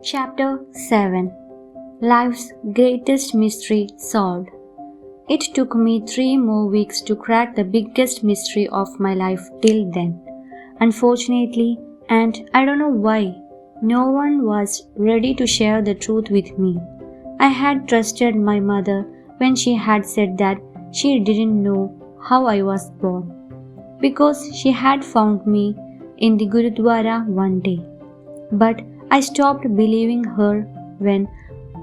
Chapter 7 Life's Greatest Mystery Solved. It took me 3 more weeks to crack the biggest mystery of my life till then. Unfortunately, and I don't know why, no one was ready to share the truth with me. I had trusted my mother when she had said that she didn't know how I was born, because she had found me in the Gurudwara one day. But I stopped believing her when,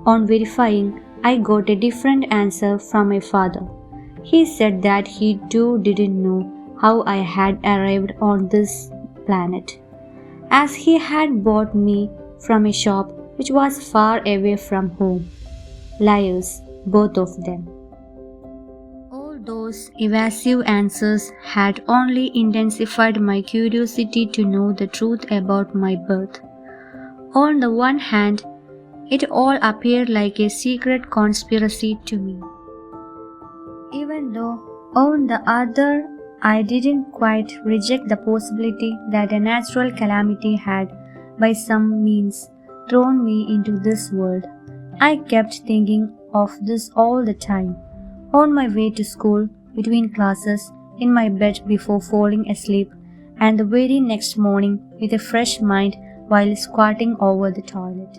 on verifying, I got a different answer from my father. He said that he too didn't know how I had arrived on this planet, as he had bought me from a shop which was far away from home. Liars, both of them. All those evasive answers had only intensified my curiosity to know the truth about my birth. On the one hand, it all appeared like a secret conspiracy to me, even though on the other I didn't quite reject the possibility that a natural calamity had, by some means, thrown me into this world. I kept thinking of this all the time, on my way to school, between classes, in my bed before falling asleep, and the very next morning with a fresh mind while squatting over the toilet.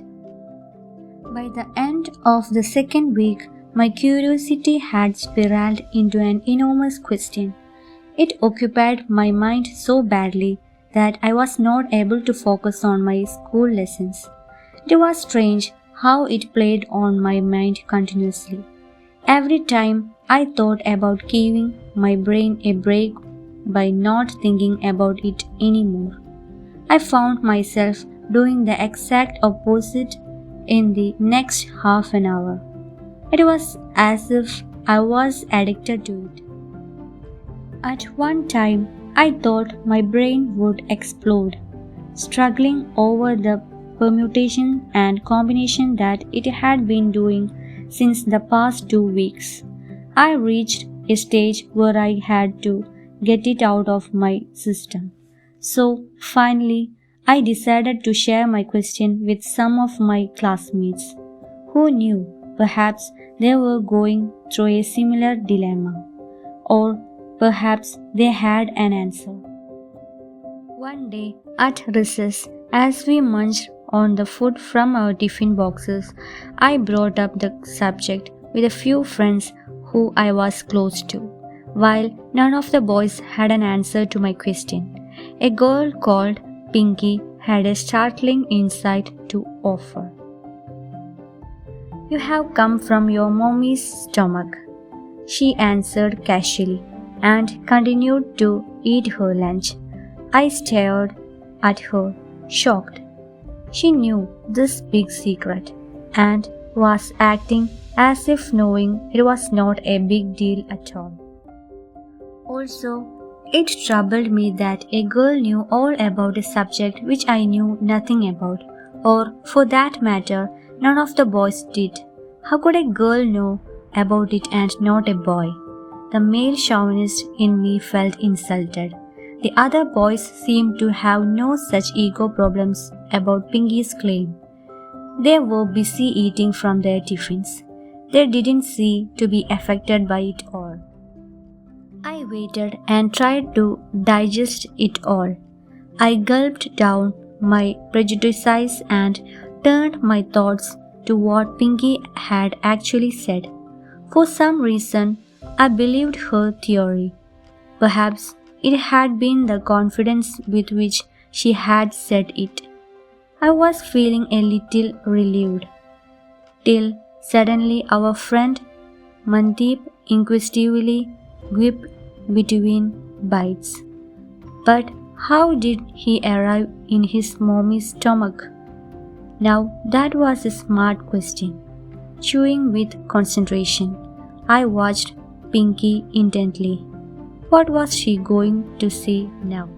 By the end of the second week, my curiosity had spiraled into an enormous question. It occupied my mind so badly that I was not able to focus on my school lessons. It was strange how it played on my mind continuously. Every time I thought about giving my brain a break by not thinking about it anymore, I found myself doing the exact opposite in the next half an hour. It was as if I was addicted to it. At one time, I thought my brain would explode, struggling over the permutation and combination that it had been doing since the past 2 weeks. I reached a stage where I had to get it out of my system. So, finally, I decided to share my question with some of my classmates. Who knew, perhaps they were going through a similar dilemma, or perhaps they had an answer. One day at recess, as we munched on the food from our tiffin boxes, I brought up the subject with a few friends who I was close to. While none of the boys had an answer to my question, a girl called Pinky had a startling insight to offer. "You have come from your mommy's stomach," she answered casually, and continued to eat her lunch. I stared at her, shocked. She knew this big secret and was acting as if knowing it was not a big deal at all. Also, it troubled me that a girl knew all about a subject which I knew nothing about, or for that matter, none of the boys did. How could a girl know about it and not a boy? The male chauvinist in me felt insulted. The other boys seemed to have no such ego problems about Pinky's claim. They were busy eating from their tiffins. They didn't seem to be affected by it all. I waited and tried to digest it all. I gulped down my prejudices and turned my thoughts to what Pinky had actually said. For some reason, I believed her theory. Perhaps it had been the confidence with which she had said it. I was feeling a little relieved, till suddenly our friend Mandeep inquisitively whipped between bites. But how did he arrive in his mommy's stomach? Now that was a smart question. Chewing with concentration, I watched Pinky intently. What was she going to say now?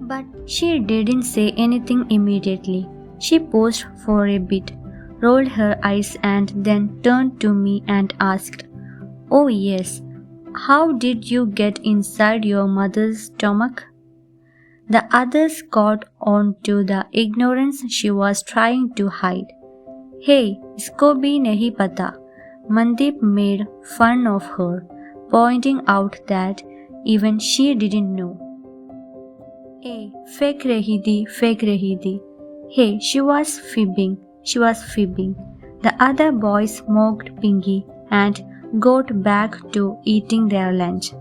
But she didn't say anything immediately. She paused for a bit, rolled her eyes and then turned to me and asked, "Oh yes, how did you get inside your mother's stomach?" The others caught on to the ignorance she was trying to hide. Hey, isko bhi nahi pata. Mandeep made fun of her, pointing out that even she didn't know. Hey, fake rahi thi. Hey, she was fibbing. The other boys mocked Pinky and got back to eating their lunch,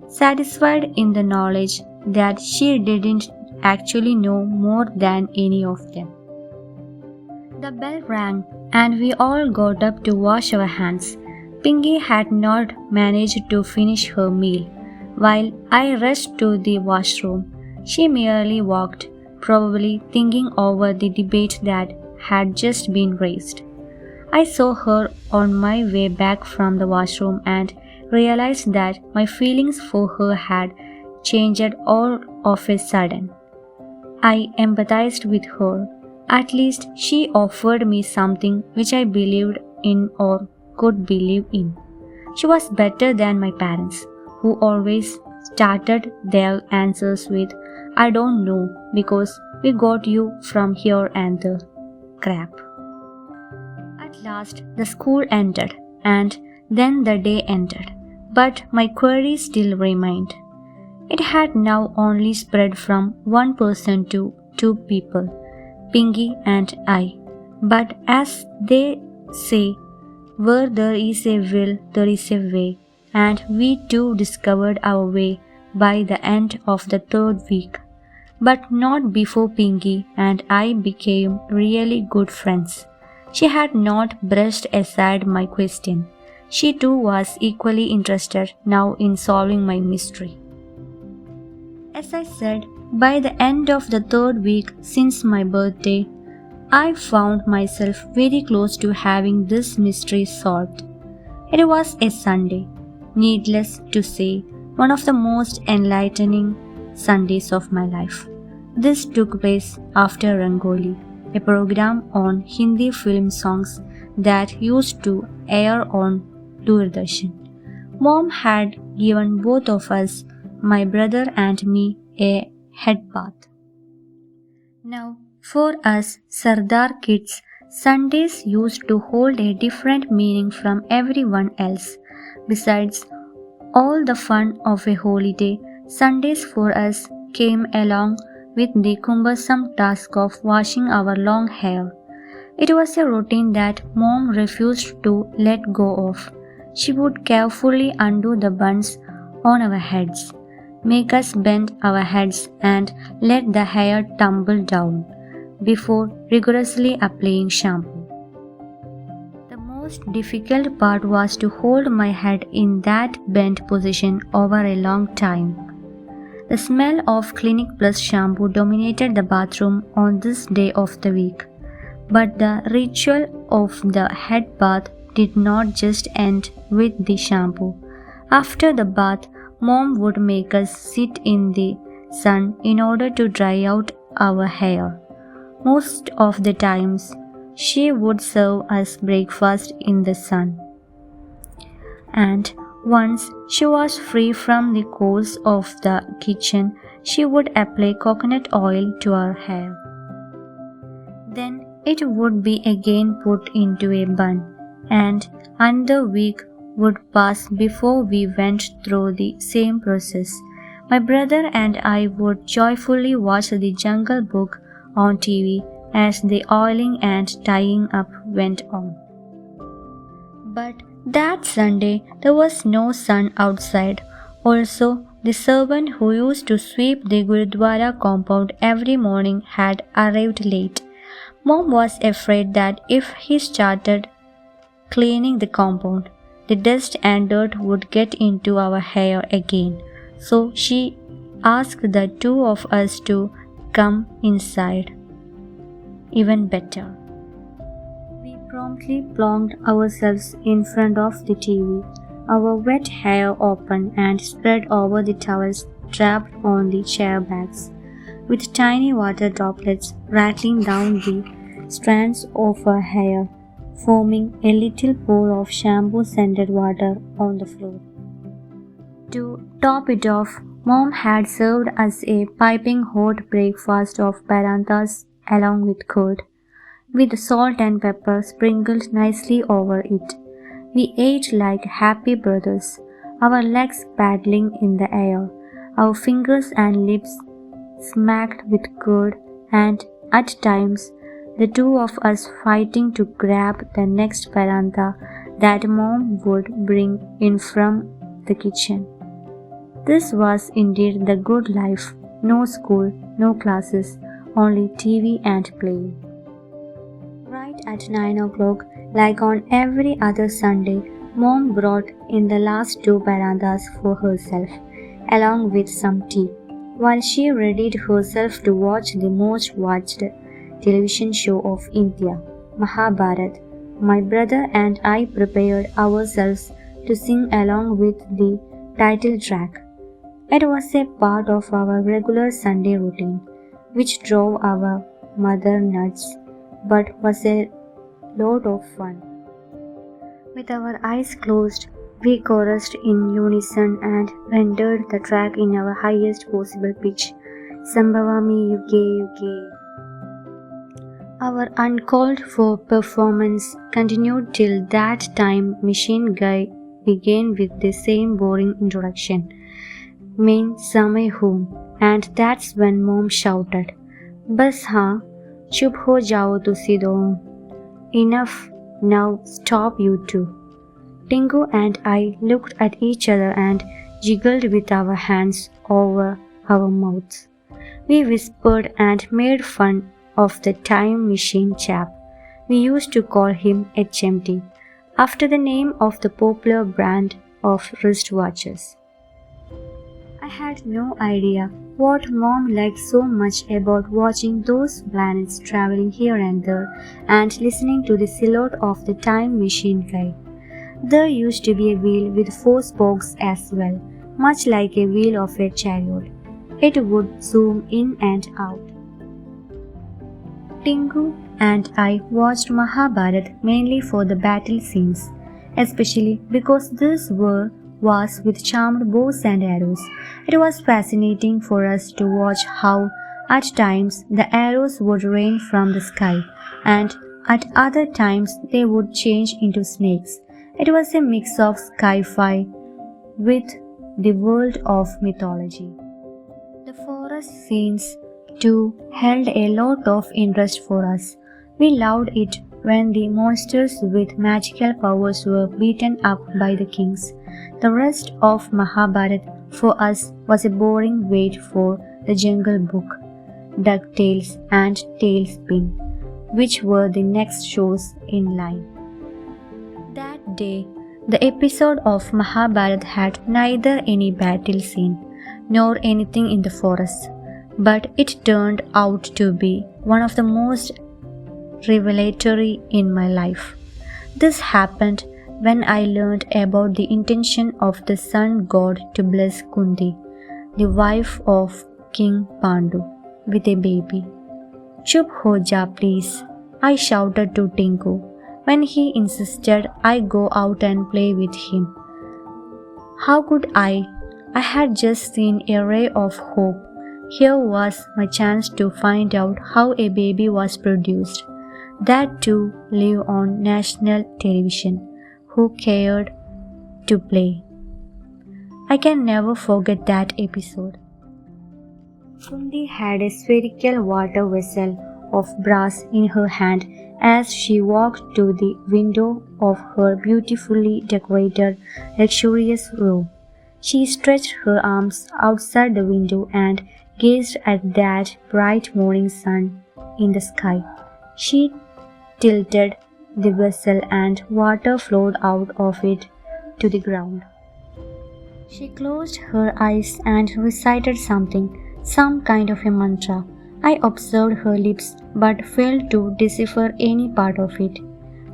satisfied in the knowledge that she didn't actually know more than any of them. The bell rang and we all got up to wash our hands. Pinky had not managed to finish her meal. While I rushed to the washroom, she merely walked, probably thinking over the debate that had just been raised. I saw her on my way back from the washroom and realized that my feelings for her had changed all of a sudden. I empathized with her. At least she offered me something which I believed in or could believe in. She was better than my parents, who always started their answers with, I don't know, because we got you from here and the crap. At last, the school ended, and then the day ended, but my query still remained. It had now only spread from one person to two people, Pinky and I. But as they say, where there is a will, there is a way, and we too discovered our way by the end of the third week. But not before Pinky and I became really good friends. She had not brushed aside my question. She too was equally interested now in solving my mystery. As I said, by the end of the third week since my birthday, I found myself very close to having this mystery solved. It was a Sunday, needless to say, one of the most enlightening Sundays of my life. This took place after Rangoli, a program on Hindi film songs that used to air on Doordarshan. Mom had given both of us, my brother and me, a head bath. Now, for us Sardar kids, Sundays used to hold a different meaning from everyone else. Besides all the fun of a holiday, Sundays for us came along with the cumbersome task of washing our long hair. It was a routine that Mom refused to let go of. She would carefully undo the buns on our heads, make us bend our heads and let the hair tumble down before rigorously applying shampoo. The most difficult part was to hold my head in that bent position over a long time. The smell of Clinic Plus shampoo dominated the bathroom on this day of the week. But the ritual of the head bath did not just end with the shampoo. After the bath, Mom would make us sit in the sun in order to dry out our hair. Most of the times, she would serve us breakfast in the sun. And once she was free from the chores of the kitchen, she would apply coconut oil to our hair. Then it would be again put into a bun, and another week would pass before we went through the same process. My brother and I would joyfully watch the Jungle Book on TV as the oiling and tying up went on. But that Sunday there was no sun outside. Also, the servant who used to sweep the Gurudwara compound every morning had arrived late. Mom was afraid that if he started cleaning the compound, the dust and dirt would get into our hair again. So she asked the two of us to come inside. Even better. We promptly plonked ourselves in front of the TV, our wet hair open and spread over the towels trapped on the chair backs, with tiny water droplets rattling down the strands of our hair, forming a little pool of shampoo-scented water on the floor. To top it off, Mom had served us a piping hot breakfast of paranthas along with curd, with salt and pepper sprinkled nicely over it. We ate like happy brothers, our legs paddling in the air, our fingers and lips smacked with curd, and at times the two of us fighting to grab the next parantha that Mom would bring in from the kitchen. This was indeed the good life. No school, no classes, only TV and playing. Right at 9 o'clock, like on every other Sunday, Mom brought in the last two paranthas for herself, along with some tea, while she readied herself to watch the most watched television show of India, Mahabharat. My brother and I prepared ourselves to sing along with the title track. It was a part of our regular Sunday routine, which drove our mother nuts, but was a lot of fun. With our eyes closed, we chorused in unison and rendered the track in our highest possible pitch. Sambhavami Yuge Yuge. Our uncalled for performance continued till that time machine guy began with the same boring introduction. Main Samay home, and that's when Mom shouted, Bas haan, chup ho jao tusi do. Enough, now stop you two. Tingu and I looked at each other and jiggled with our hands over our mouths. We whispered and made fun of the time machine chap. We used to call him HMT, after the name of the popular brand of wristwatches. I had no idea what Mom liked so much about watching those planets traveling here and there and listening to the silhouette of the time machine guy. There used to be a wheel with 4 spokes as well, much like a wheel of a chariot. It would zoom in and out. Tingu and I watched Mahabharat mainly for the battle scenes, especially because this was with charmed bows and arrows. It was fascinating for us to watch how, at times, the arrows would rain from the sky, and at other times they would change into snakes. It was a mix of sci-fi with the world of mythology. The forest scenes, too, held a lot of interest for us. We loved it when the monsters with magical powers were beaten up by the kings. The rest of Mahabharat for us was a boring wait for the Jungle Book, DuckTales and Tailspin, which were the next shows in line. That day, the episode of Mahabharat had neither any battle scene nor anything in the forest, but it turned out to be one of the most revelatory in my life. This happened when I learned about the intention of the sun god to bless Kundi, the wife of King Pandu, with a baby. Chup ho ja please, I shouted to Tinku when he insisted I go out and play with him. How could I? I had just seen a ray of hope. Here was my chance to find out how a baby was produced. That too live on national television. Who cared to play? I can never forget that episode. Kundi had a spherical water vessel of brass in her hand as she walked to the window of her beautifully decorated, luxurious room. She stretched her arms outside the window and gazed at that bright morning sun in the sky. She tilted the vessel and water flowed out of it to the ground. She closed her eyes and recited something, some kind of a mantra. I observed her lips but failed to decipher any part of it.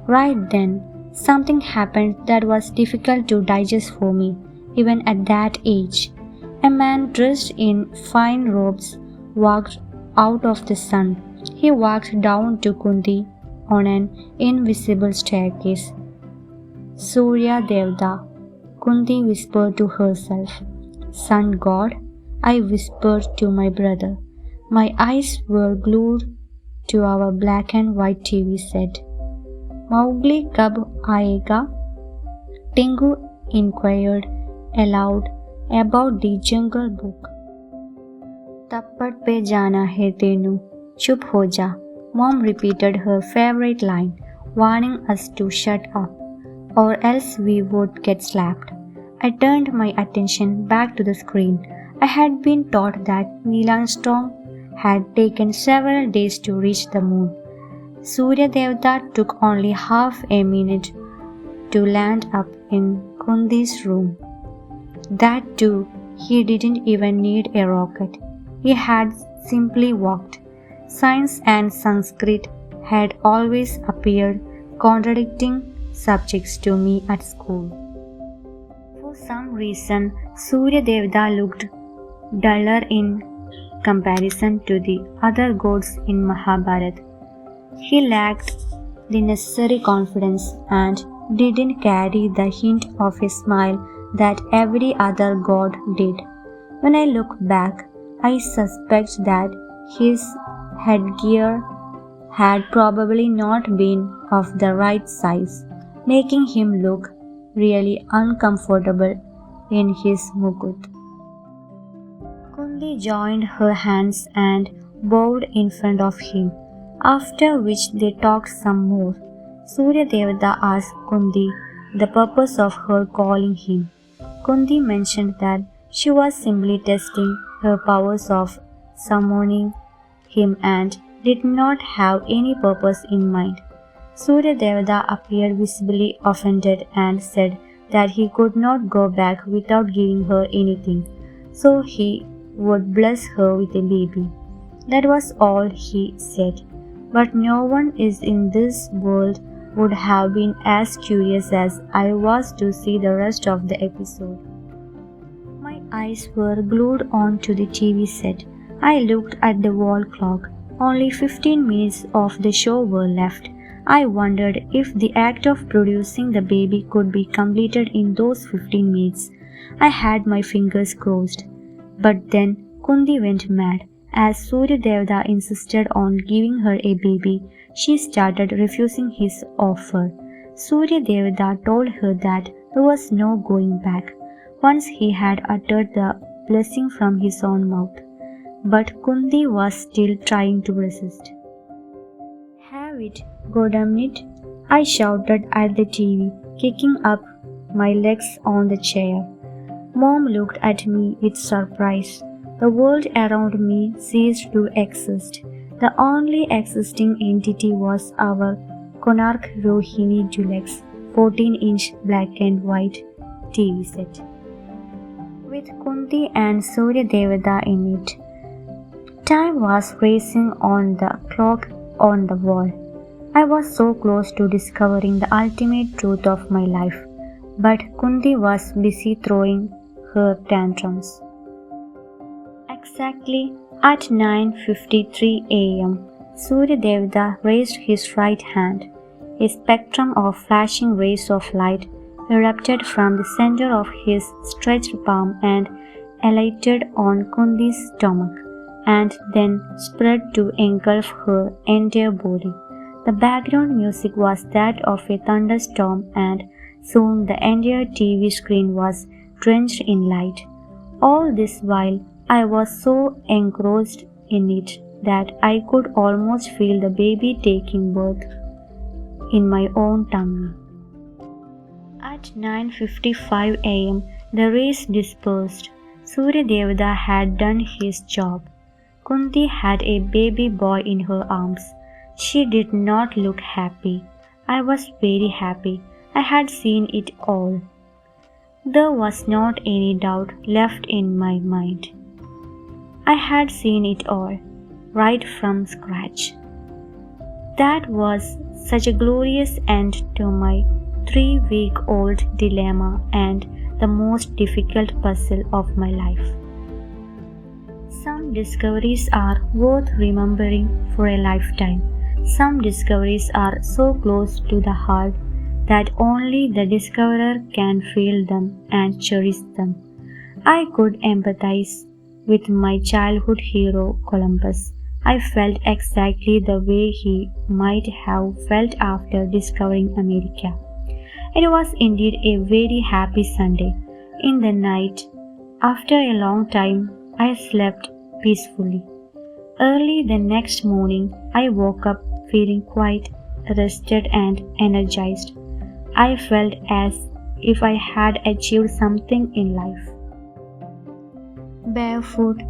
Right then, something happened that was difficult to digest for me, even at that age. A man dressed in fine robes walked out of the sun. He walked down to Kundi on an invisible staircase. Surya Devda, Kundi whispered to herself. Sun god? I whispered to my brother. My eyes were glued to our black and white TV set. Mowgli kab aayega? Tingu inquired aloud about the Jungle Book. Tappad pe jana hai tenu, chup ho ja. Mom repeated her favorite line, warning us to shut up, or else we would get slapped. I turned my attention back to the screen. I had been taught that Neil Armstrong had taken several days to reach the moon. Surya Devda took only half a minute to land up in Kundi's room. That too, he didn't even need a rocket. He had simply walked. Science and Sanskrit had always appeared contradicting subjects to me at school. For some reason, Surya Devda looked duller in comparison to the other gods in Mahabharata. He lacked the necessary confidence and didn't carry the hint of a smile that every other god did. When I look back, I suspect that his headgear had probably not been of the right size, making him look really uncomfortable in his mukut. Kundi joined her hands and bowed in front of him, after which they talked some more. Surya Devda asked Kundi the purpose of her calling him. Kundi mentioned that she was simply testing her powers of summoning him and did not have any purpose in mind. Surya Devda appeared visibly offended and said that he could not go back without giving her anything, so he would bless her with a baby. That was all he said, but no one is in this world would have been as curious as I was to see the rest of the episode. My eyes were glued onto the TV set. I looked at the wall clock. Only 15 minutes of the show were left. I wondered if the act of producing the baby could be completed in those 15 minutes. I had my fingers crossed. But then Kundi went mad. As Surya Devda insisted on giving her a baby, she started refusing his offer. Surya Devda told her that there was no going back once he had uttered the blessing from his own mouth. But Kundi was still trying to resist. Have it, godamn it, I shouted at the TV, kicking up my legs on the chair. Mom looked at me with surprise. The world around me ceased to exist. The only existing entity was our Konark Rohini Julex 14-inch black and white TV set, with Kunti and Surya Devada in it. Time was racing on the clock on the wall. I was so close to discovering the ultimate truth of my life, but Kunti was busy throwing her tantrums. Exactly at 9:53 a.m., Surya Devda raised his right hand. A spectrum of flashing rays of light erupted from the center of his stretched palm and alighted on Kundi's stomach, and then spread to engulf her entire body. The background music was that of a thunderstorm, and soon the entire TV screen was drenched in light. All this while, I was so engrossed in it that I could almost feel the baby taking birth in my own tummy. At 9:55 a.m., the rays dispersed. Surya Devda had done his job. Kunti had a baby boy in her arms. She did not look happy. I was very happy. I had seen it all. There was not any doubt left in my mind. I had seen it all, right from scratch. That was such a glorious end to my 3-week-old dilemma and the most difficult puzzle of my life. Some discoveries are worth remembering for a lifetime. Some discoveries are so close to the heart that only the discoverer can feel them and cherish them. I could empathize with my childhood hero Columbus. I felt exactly the way he might have felt after discovering America. It was indeed a very happy Sunday. In the night, after a long time, I slept peacefully. Early the next morning, I woke up feeling quite rested and energized. I felt as if I had achieved something in life. Barefoot,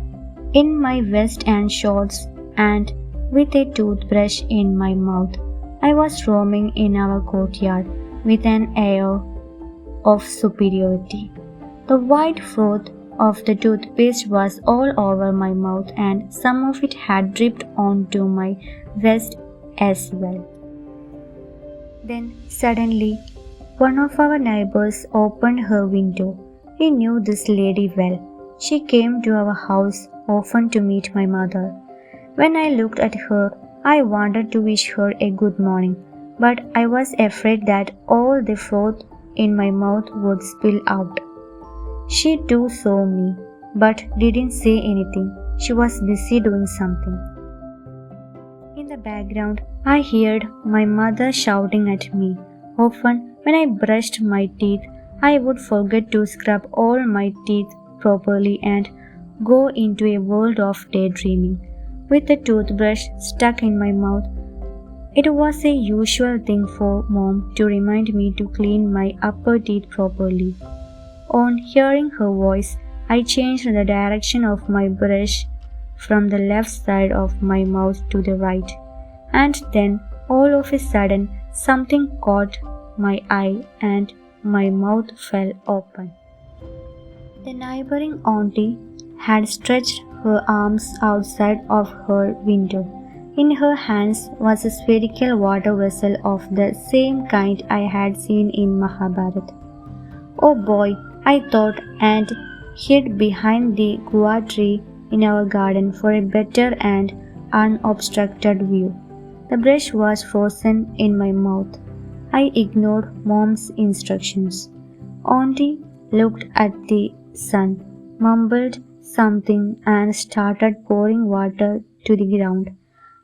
in my vest and shorts, and with a toothbrush in my mouth, I was roaming in our courtyard with an air of superiority. The white froth of the toothpaste was all over my mouth, and some of it had dripped onto my vest as well. Then suddenly, one of our neighbors opened her window. He knew this lady well. She came to our house often to meet my mother. When I looked at her, I wanted to wish her a good morning, but I was afraid that all the froth in my mouth would spill out. She too saw me, but didn't say anything. She was busy doing something. In the background, I heard my mother shouting at me. Often, when I brushed my teeth, I would forget to scrub all my teeth properly and go into a world of daydreaming. With the toothbrush stuck in my mouth, it was a usual thing for Mom to remind me to clean my upper teeth properly. On hearing her voice, I changed the direction of my brush from the left side of my mouth to the right, and then all of a sudden something caught my eye and my mouth fell open. The neighboring auntie had stretched her arms outside of her window. In her hands was a spherical water vessel of the same kind I had seen in Mahabharata. Oh boy, I thought, and hid behind the guava tree in our garden for a better and unobstructed view. The brush was frozen in my mouth. I ignored Mom's instructions. Auntie looked at the sun, mumbled something, and started pouring water to the ground.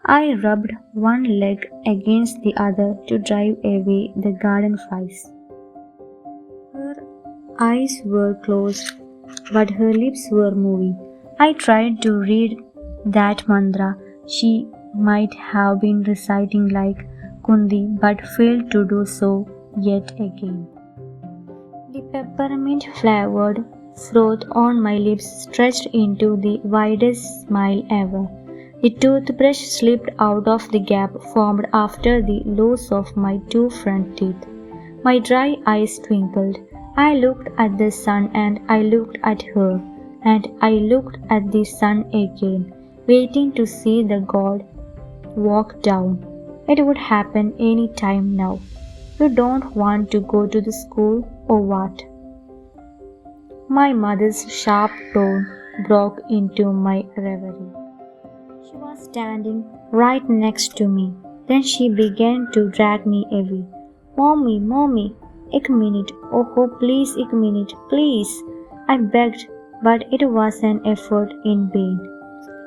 I rubbed one leg against the other to drive away the garden flies. Her eyes were closed, but her lips were moving. I tried to read that mantra she might have been reciting like Kundi, but failed to do so yet again. The peppermint flavored froth on my lips stretched into the widest smile ever. The toothbrush slipped out of the gap formed after the loss of my two front teeth. My dry eyes twinkled. I looked at the sun and I looked at her, and I looked at the sun again, waiting to see the god walk down. It would happen any time now. You don't want to go to the school or what? My mother's sharp tone broke into my reverie. She was standing right next to me. Then she began to drag me away. Mommy, Mommy, एक minute. Oh, please, एक minute, please. I begged, but it was an effort in vain.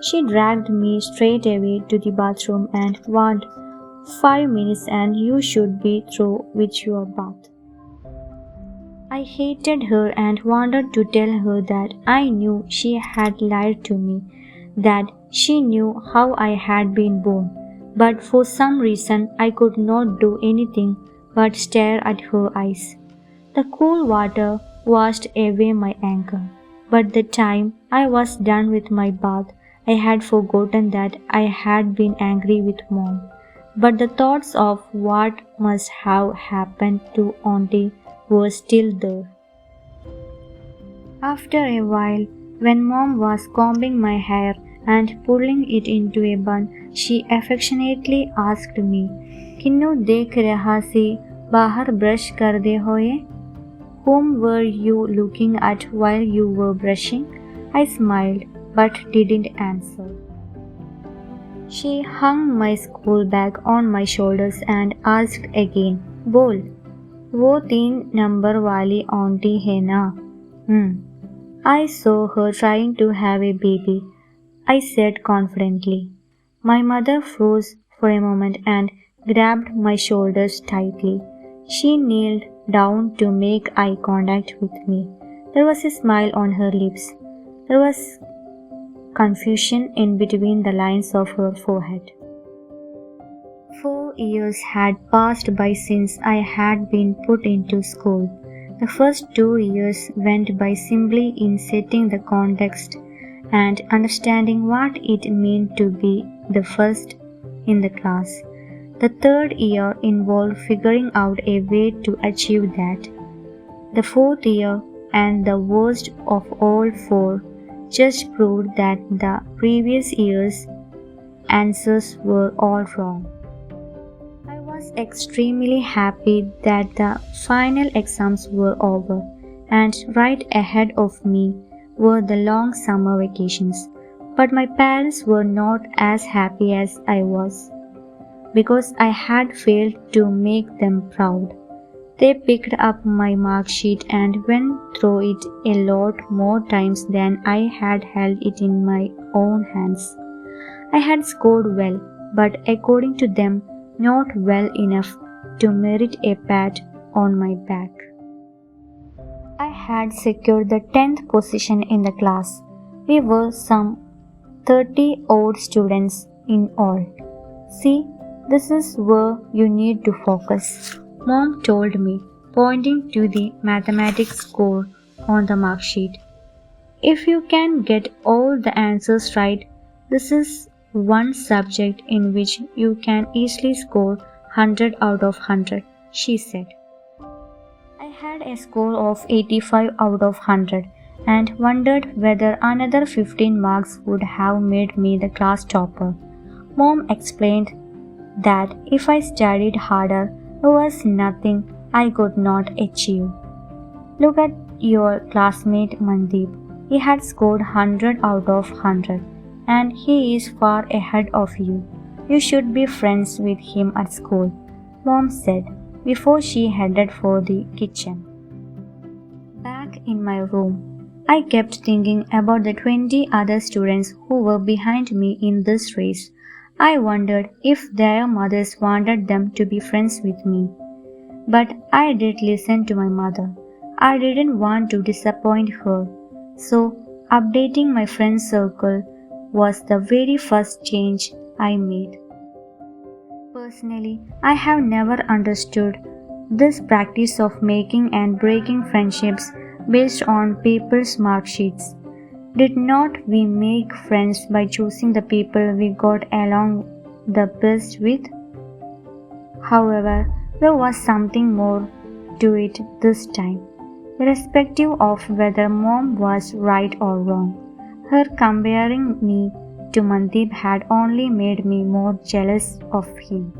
She dragged me straight away to the bathroom and warned, 5 minutes and you should be through with your bath. I hated her and wanted to tell her that I knew she had lied to me, that she knew how I had been born, but for some reason I could not do anything but stare at her eyes. The cool water washed away my anger, but the time I was done with my bath, I had forgotten that I had been angry with Mom. But the thoughts of what must have happened to Auntie were still there. After a while, when Mom was combing my hair and pulling it into a bun, she affectionately asked me, "Kinnu dekh raha si bahar brush karde hoye?" Whom were you looking at while you were brushing? I smiled but didn't answer. She hung my school bag on my shoulders and asked again, "Bol, वो 3 number वाली aunty है ना?" I saw her trying to have a baby, I said confidently. My mother froze for a moment and grabbed my shoulders tightly. She kneeled down to make eye contact with me. There was a smile on her lips. There was confusion in between the lines of her forehead. 4 years had passed by since I had been put into school. The first 2 years went by simply in setting the context and understanding what it meant to be the first in the class. The third year involved figuring out a way to achieve that. The fourth year, and the worst of all four, just proved that the previous year's answers were all wrong. I was extremely happy that the final exams were over, and right ahead of me were the long summer vacations. But my parents were not as happy as I was, because I had failed to make them proud. They picked up my mark sheet and went through it a lot more times than I had held it in my own hands. I had scored well, but according to them, not well enough to merit a pat on my back. I had secured the 10th position in the class. We were some 30 odd students in all. See, this is where you need to focus, Mom told me, pointing to the mathematics score on the mark sheet. If you can get all the answers right, this is one subject in which you can easily score 100 out of 100, she said. I had a score of 85 out of 100 and wondered whether another 15 marks would have made me the class topper. Mom explained that if I studied harder, there was nothing I could not achieve. Look at your classmate Mandeep. He had scored 100 out of 100 and he is far ahead of you. You should be friends with him at school, Mom said before she headed for the kitchen. Back in my room, I kept thinking about the 20 other students who were behind me in this race. I wondered if their mothers wanted them to be friends with me. But I did listen to my mother. I didn't want to disappoint her. So, updating my friend circle was the very first change I made. Personally, I have never understood this practice of making and breaking friendships based on people's mark sheets. Did not we make friends by choosing the people we got along the best with? However, there was something more to it this time. Irrespective of whether Mom was right or wrong, her comparing me to Mandeep had only made me more jealous of him.